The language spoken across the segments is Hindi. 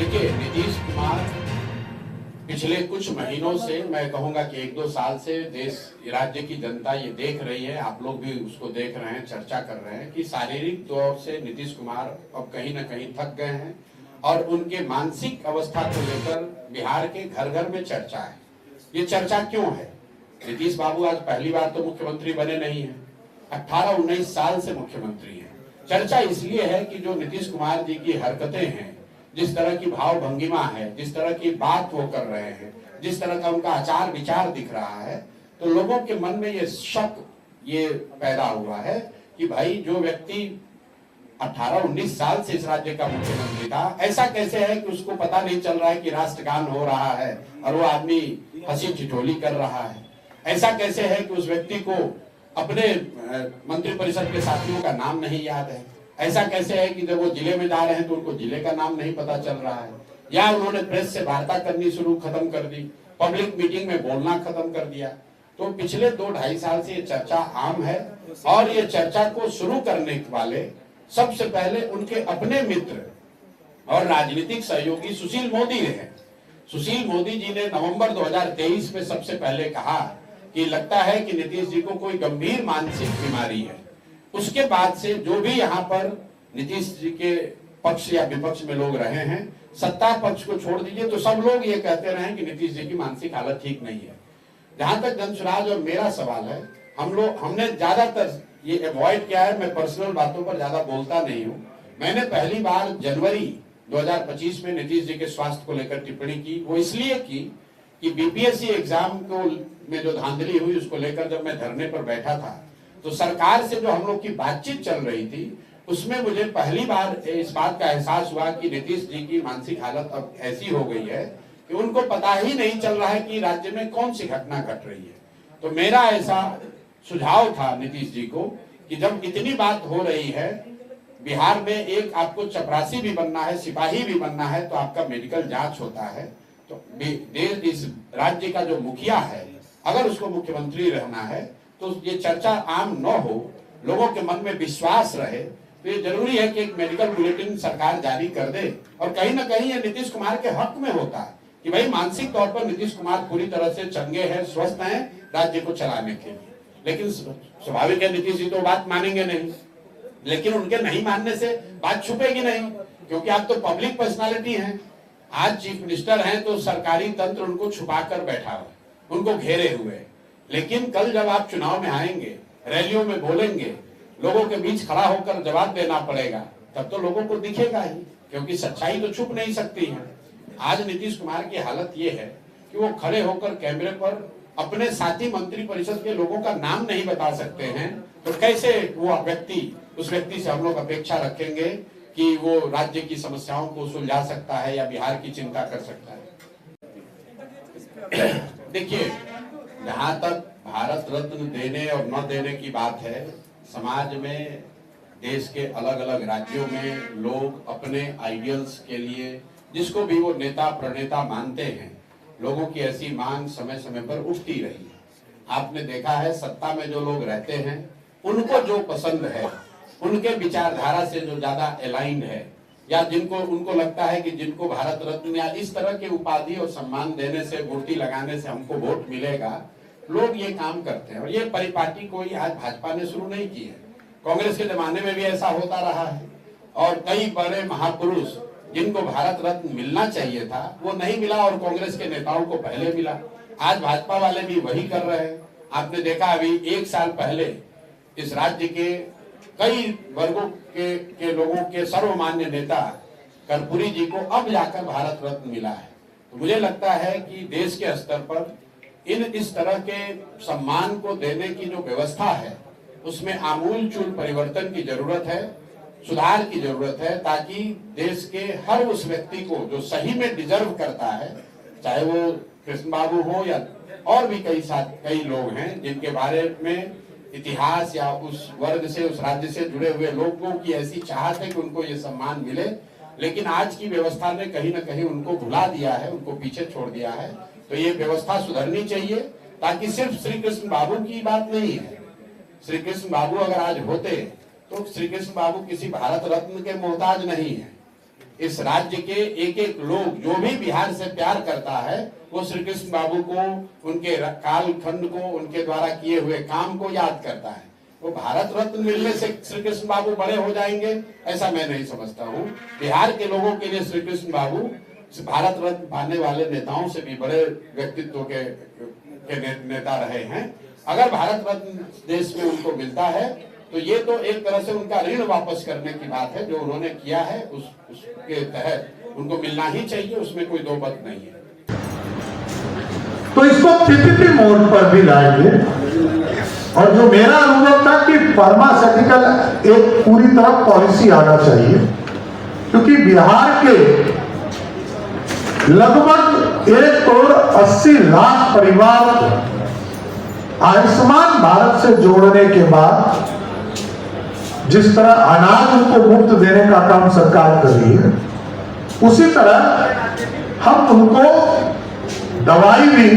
देखिए, नीतीश कुमार पिछले कुछ महीनों से, मैं कहूंगा कि 1-2 साल से देश राज्य की जनता ये देख रही है, आप लोग भी उसको देख रहे हैं, चर्चा कर रहे हैं कि शारीरिक तौर से नीतीश कुमार अब कहीं ना कहीं थक गए हैं और उनके मानसिक अवस्था को लेकर बिहार के घर घर में चर्चा है। ये चर्चा क्यों है? नीतीश बाबू आज पहली बार तो मुख्यमंत्री बने नहीं है, 18-19 साल से मुख्यमंत्री है। चर्चा इसलिए है कि जो नीतीश कुमार जी की हरकतें हैं, जिस तरह की भाव भंगिमा है, जिस तरह की बात वो कर रहे हैं, जिस तरह का उनका आचार विचार दिख रहा है, तो लोगों के मन में ये शक ये पैदा हुआ है कि भाई जो व्यक्ति 18-19 साल से इस राज्य का मुख्यमंत्री था, ऐसा कैसे है कि उसको पता नहीं चल रहा है कि राष्ट्रगान हो रहा है और वो आदमी हंसी ठिठोली कर रहा है। ऐसा कैसे है कि उस व्यक्ति को अपने मंत्रिपरिषद के साथियों का नाम नहीं याद है। ऐसा कैसे है कि जब वो जिले में जा रहे हैं तो उनको जिले का नाम नहीं पता चल रहा है, या उन्होंने प्रेस से वार्ता करनी खत्म कर दी, पब्लिक मीटिंग में बोलना खत्म कर दिया। तो पिछले 2-2.5 साल से ये चर्चा आम है और ये चर्चा को शुरू करने वाले सबसे पहले उनके अपने मित्र और राजनीतिक सहयोगी सुशील मोदी रहे। सुशील मोदी जी ने नवंबर 2023 में सबसे पहले कहा कि लगता है कि नीतीश जी को कोई गंभीर मानसिक बीमारी है। उसके बाद से जो भी यहाँ पर नीतीश जी के पक्ष या विपक्ष में लोग रहे हैं, सत्ता पक्ष को छोड़ दीजिए तो सब लोग ये कहते रहे कि नीतीश जी की मानसिक हालत ठीक नहीं है। जहां तक जनसुराज और मेरा सवाल है, हमने ज्यादातर ये अवॉइड किया है, मैं पर्सनल बातों पर ज्यादा बोलता नहीं हूँ। मैंने पहली बार जनवरी 2025 में नीतीश जी के स्वास्थ्य को लेकर टिप्पणी की, वो इसलिए की कि बीपीएससी एग्जाम को में जो धांधली हुई उसको लेकर जब मैं धरने पर बैठा था तो सरकार से जो हम लोग की बातचीत चल रही थी उसमें मुझे पहली बार इस बात का एहसास हुआ कि नीतीश जी की मानसिक हालत अब ऐसी हो गई है कि उनको पता ही नहीं चल रहा है कि राज्य में कौन सी घटना घट रही है। तो मेरा ऐसा सुझाव था नीतीश जी को कि जब इतनी बात हो रही है, बिहार में एक आपको चपरासी भी बनना है, सिपाही भी बनना है, तो आपका मेडिकल जांच होता है। तो देश इस राज्य का जो मुखिया है, अगर उसको मुख्यमंत्री रहना है तो ये चर्चा आम न हो, लोगों के मन में विश्वास रहे, तो ये जरूरी है कि एक मेडिकल बुलेटिन सरकार जारी कर दे। और कहीं ना कहीं ये नीतीश कुमार के हक में होता है कि भाई मानसिक तौर पर नीतीश कुमार पूरी तरह से चंगे हैं, स्वस्थ हैं राज्य को चलाने के लिए। लेकिन स्वाभाविक है नीतीश जी तो बात मानेंगे नहीं, लेकिन उनके नहीं मानने से बात छुपेगी नहीं, क्योंकि आप तो पब्लिक पर्सनालिटी हैं। आज चीफ मिनिस्टर हैं तो सरकारी तंत्र उनको छुपा कर बैठा हुआ, उनको घेरे हुए। लेकिन कल जब आप चुनाव में आएंगे, रैलियों में बोलेंगे, लोगों के बीच खड़ा होकर जवाब देना पड़ेगा, तब तो लोगों को दिखेगा ही, क्योंकि सच्चाई तो छुप नहीं सकती है। आज नीतीश कुमार की हालत ये है कि वो खड़े होकर कैमरे पर अपने साथी मंत्री परिषद के लोगों का नाम नहीं बता सकते हैं, तो कैसे वो उस व्यक्ति से हम लोग अपेक्षा रखेंगे कि वो राज्य की समस्याओं को सुलझा सकता है या बिहार की चिंता कर सकता है। देखिए, जहां तक भारत रत्न देने और न देने की बात है, समाज में, देश के अलग अलग राज्यों में लोग अपने आइडियल्स के लिए जिसको भी वो नेता प्रणेता मानते हैं, लोगों की ऐसी मांग समय समय पर उठती रही है। आपने देखा है सत्ता में जो लोग रहते हैं उनको जो पसंद है, उनके विचारधारा से जो ज्यादा अलाइंड है, या जिनको उनको लगता है कि जिनको भारत रत्न या इस तरह के उपाधि और सम्मान देने से, वोटी लगाने से हमको वोट मिलेगा, लोग ये काम करते हैं। और ये परिपाटी कोई आज भाजपा ने शुरू नहीं की है, कांग्रेस के जमाने में भी ऐसा होता रहा है। और कई बड़े महापुरुष जिनको भारत रत्न मिलना चाहिए था वो नहीं मिला, और कांग्रेस के नेताओं को पहले मिला। आज भाजपा वाले भी वही कर रहे हैं। आपने देखा अभी 1 साल पहले इस राज्य के कई वर्गों के लोगों के सर्वमान्य नेता कर्पूरी जी को अब जाकर भारत रत्न मिला है। तो मुझे लगता है कि देश के स्तर पर इस तरह के सम्मान को देने की जो व्यवस्था है उसमें आमूलचूल परिवर्तन की जरूरत है, सुधार की जरूरत है, ताकि देश के हर उस व्यक्ति को जो सही में डिजर्व करता है, चाहे वो कृष्ण बाबू हो या और भी कई लोग हैं जिनके बारे में इतिहास या उस वर्ग से, उस राज्य से जुड़े हुए लोगों की ऐसी चाहत है कि उनको ये सम्मान मिले, लेकिन आज की व्यवस्था ने कहीं ना कहीं उनको भुला दिया है, उनको पीछे छोड़ दिया है। तो ये व्यवस्था सुधरनी चाहिए, ताकि सिर्फ श्री कृष्ण बाबू की बात नहीं है। श्री कृष्ण बाबू अगर आज होते तो श्री कृष्ण बाबू किसी भारत रत्न के मोहताज नहीं है। इस राज्य के एक एक लोग जो भी बिहार से प्यार करता है वो श्री कृष्ण बाबू को, उनके कालखंड को, उनके द्वारा किए हुए काम को याद करता है। वो भारत रत्न मिलने से श्री कृष्ण बाबू बड़े हो जाएंगे ऐसा मैं नहीं समझता हूँ। बिहार के लोगों के लिए श्री कृष्ण बाबू भारत रत्न पाने वाले नेताओं से भी बड़े व्यक्तित्व के नेता रहे हैं। अगर भारत रत्न देश में उनको मिलता है तो ये तो एक तरह से उनका ऋण वापस करने की बात है। जो उन्होंने किया है उसके तहत उनको मिलना ही चाहिए, उसमें कोई दो मत नहीं है। तो इसको पीपीपी मोड पर भी लाएंगे। और जो मेरा अनुभव था कि फार्मास्यूटिकल एक पूरी तरह पॉलिसी आना चाहिए, क्योंकि बिहार के लगभग 1,80,00,000 परिवार को आयुष्मान भारत से जोड़ने के बाद जिस तरह अनाज उनको मुफ्त देने का काम सरकार कर रही है, उसी तरह हम उनको दवाई भी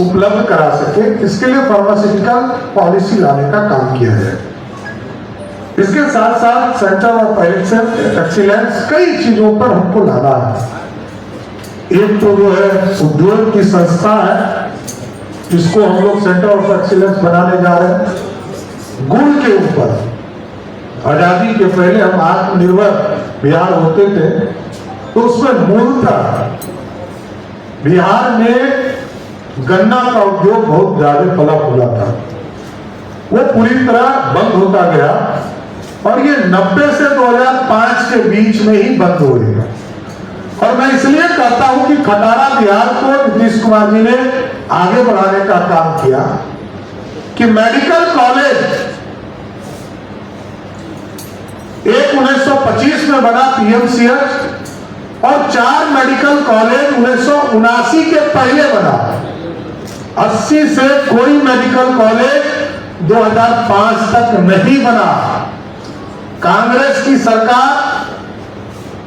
उपलब्ध करा सके, इसके लिए फार्मास्यूटिकल पॉलिसी लाने का काम किया जाए। इसके साथ साथ सेंटर ऑफ एक्सीलेंस कई चीजों पर हमको लाना है। एक तो जो है उद्योग की संस्था है, इसको हम लोग सेंटर ऑफ एक्सीलेंस बनाने जा रहे हैं। गुड़ के ऊपर आजादी के पहले हम आत्मनिर्भर बिहार होते थे, तो उसमें मूलतः बिहार में गन्ना का उद्योग बहुत ज्यादा फला फूला था। वो पूरी तरह बंद होता गया और ये 90 से 2005 के बीच में ही बंद हो गया। और मैं इसलिए कहता हूं कि खटारा बिहार को नीतीश कुमार जी ने आगे बढ़ाने का काम किया कि मेडिकल कॉलेज एक 1925 में बना पीएमसीएच और 4 मेडिकल कॉलेज 1979 के पहले बना। 80 से कोई मेडिकल कॉलेज 2005 तक नहीं बना। कांग्रेस की सरकार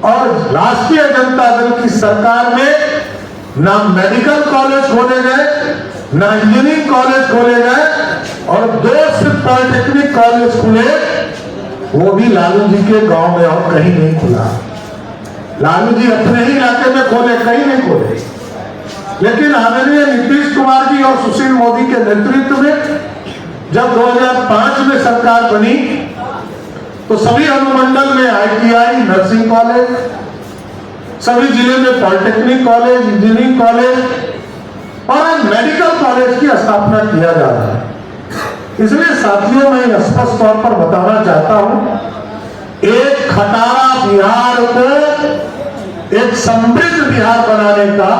और राष्ट्रीय जनता दल की सरकार में ना मेडिकल कॉलेज खोले गए, ना इंजीनियरिंग कॉलेज खोले गए और 2 सिर्फ पॉलिटेक्निक कॉलेज खुले, वो भी लालू जी के गांव में और कहीं नहीं खुला। लालू जी अपने ही इलाके में खोले, कहीं नहीं खोले। लेकिन आदरणीय नीतीश कुमार जी और सुशील मोदी के नेतृत्व में जब 2005 में सरकार बनी तो सभी अनुमंडल में ITI नर्सिंग कॉलेज, सभी जिले में पॉलिटेक्निक कॉलेज, इंजीनियरिंग कॉलेज और मेडिकल कॉलेज की स्थापना किया जा रहा है। इसलिए साथियों मैं स्पष्ट तौर पर बताना चाहता हूं, एक खटारा बिहार को एक समृद्ध बिहार बनाने का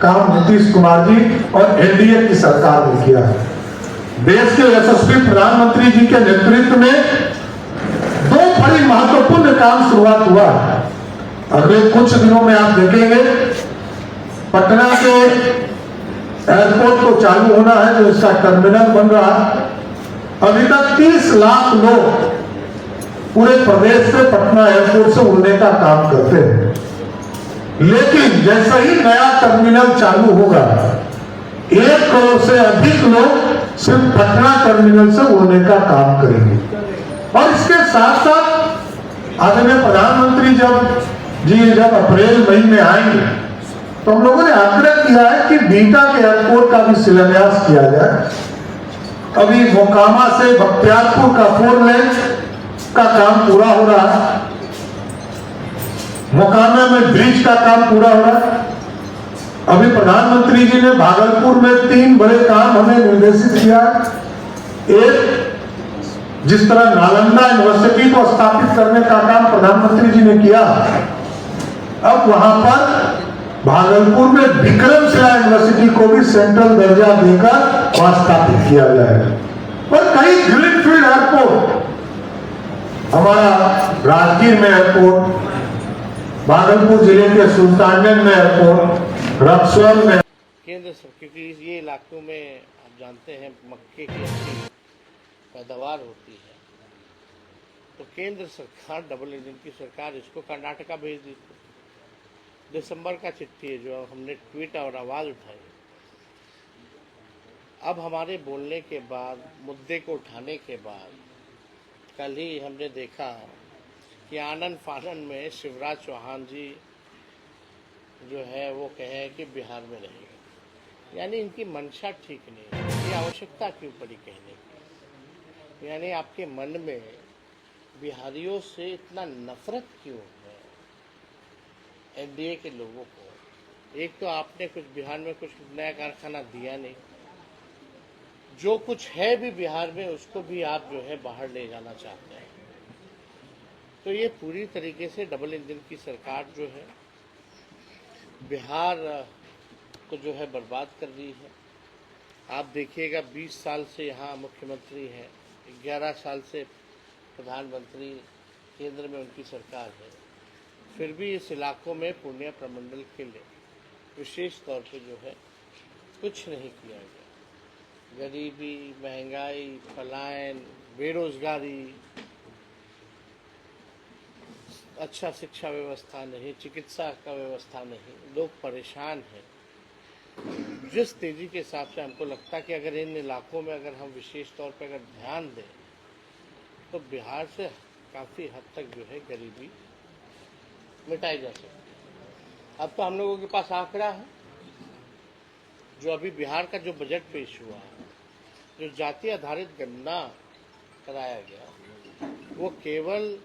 काम नीतीश कुमार जी और एनडीए की सरकार ने किया है। देश के यशस्वी प्रधानमंत्री जी के नेतृत्व में 2 बड़ी महत्वपूर्ण काम शुरुआत हुआ है। अगले कुछ दिनों में आप देखेंगे पटना के एयरपोर्ट को चालू होना है, जो इसका टर्मिनल बन रहा है। अभी तक 30 लाख लोग पूरे प्रदेश से पटना एयरपोर्ट से उड़ने का काम करते हैं, लेकिन जैसे ही नया टर्मिनल चालू होगा 1 करोड़ से अधिक लोग सिर्फ पटना टर्मिनल से उड़ने का काम करेंगे। और इसके साथ साथ आदरणीय प्रधानमंत्री जब अप्रैल मई में आएंगे तो हम लोगों ने आग्रह किया है कि बीटा के एयरपोर्ट का भी शिलान्यास किया जाए। अभी मोकामा से बख्तियारपुर का 4 लेन का काम पूरा हो रहा है, मोकामा में ब्रिज का काम पूरा हो रहा है। अभी प्रधानमंत्री जी ने भागलपुर में 3 बड़े काम हमें निर्देशित किया है। एक, जिस तरह नालंदा यूनिवर्सिटी को स्थापित करने का काम प्रधानमंत्री जी ने किया, अब वहां पर भागलपुर में विक्रमशिला यूनिवर्सिटी को भी सेंट्रल दर्जा देकर वहां स्थापित किया जाएगा। और कई ग्रीनफील्ड एयरपोर्ट, हमारा राजगीर में एयरपोर्ट, भागलपुर जिले के सुल्तानगंज में एयरपोर्ट, रक्सौल में। केंद्र क्योंकि ये इलाकों में आप जानते हैं मक्के की अच्छी पैदावार होती है, तो केंद्र सरकार डबल इंजन की सरकार इसको कर्नाटका भेज दी। दिसंबर का चिट्ठी है जो हमने ट्वीट और आवाज़ उठाई। अब हमारे बोलने के बाद, मुद्दे को उठाने के बाद, कल ही हमने देखा कि आनन फानन में शिवराज चौहान जी जो है वो कहें कि बिहार में रहेगा, यानी इनकी मंशा ठीक नहीं है। ये आवश्यकता क्यों पड़ी कहने की? यानी आपके मन में बिहारियों से इतना नफरत क्यों है एनडीए के लोगों को? एक तो आपने कुछ बिहार में कुछ नया कारखाना दिया नहीं, जो कुछ है भी बिहार में उसको भी आप जो है बाहर ले जाना चाहते हैं। तो ये पूरी तरीके से डबल इंजन की सरकार जो है बिहार को जो है बर्बाद कर रही है। आप देखिएगा 20 साल से यहाँ मुख्यमंत्री हैं, 11 साल से प्रधानमंत्री, केंद्र में उनकी सरकार है, फिर भी इस इलाकों में पूर्णिया प्रमंडल के लिए विशेष तौर पे जो है कुछ नहीं किया गया। गरीबी, महंगाई, पलायन, बेरोजगारी, अच्छा शिक्षा व्यवस्था नहीं, चिकित्सा का व्यवस्था नहीं, लोग परेशान हैं। जिस तेजी के हिसाब से हमको लगता है कि अगर इन इलाकों में अगर हम विशेष तौर पर अगर ध्यान दें तो बिहार से काफ़ी हद तक जो है गरीबी मिटाई जा सकती है। अब तो हम लोगों के पास आंकड़ा है, जो अभी बिहार का जो बजट पेश हुआ है, जो जाति आधारित गणना कराया गया, वो केवल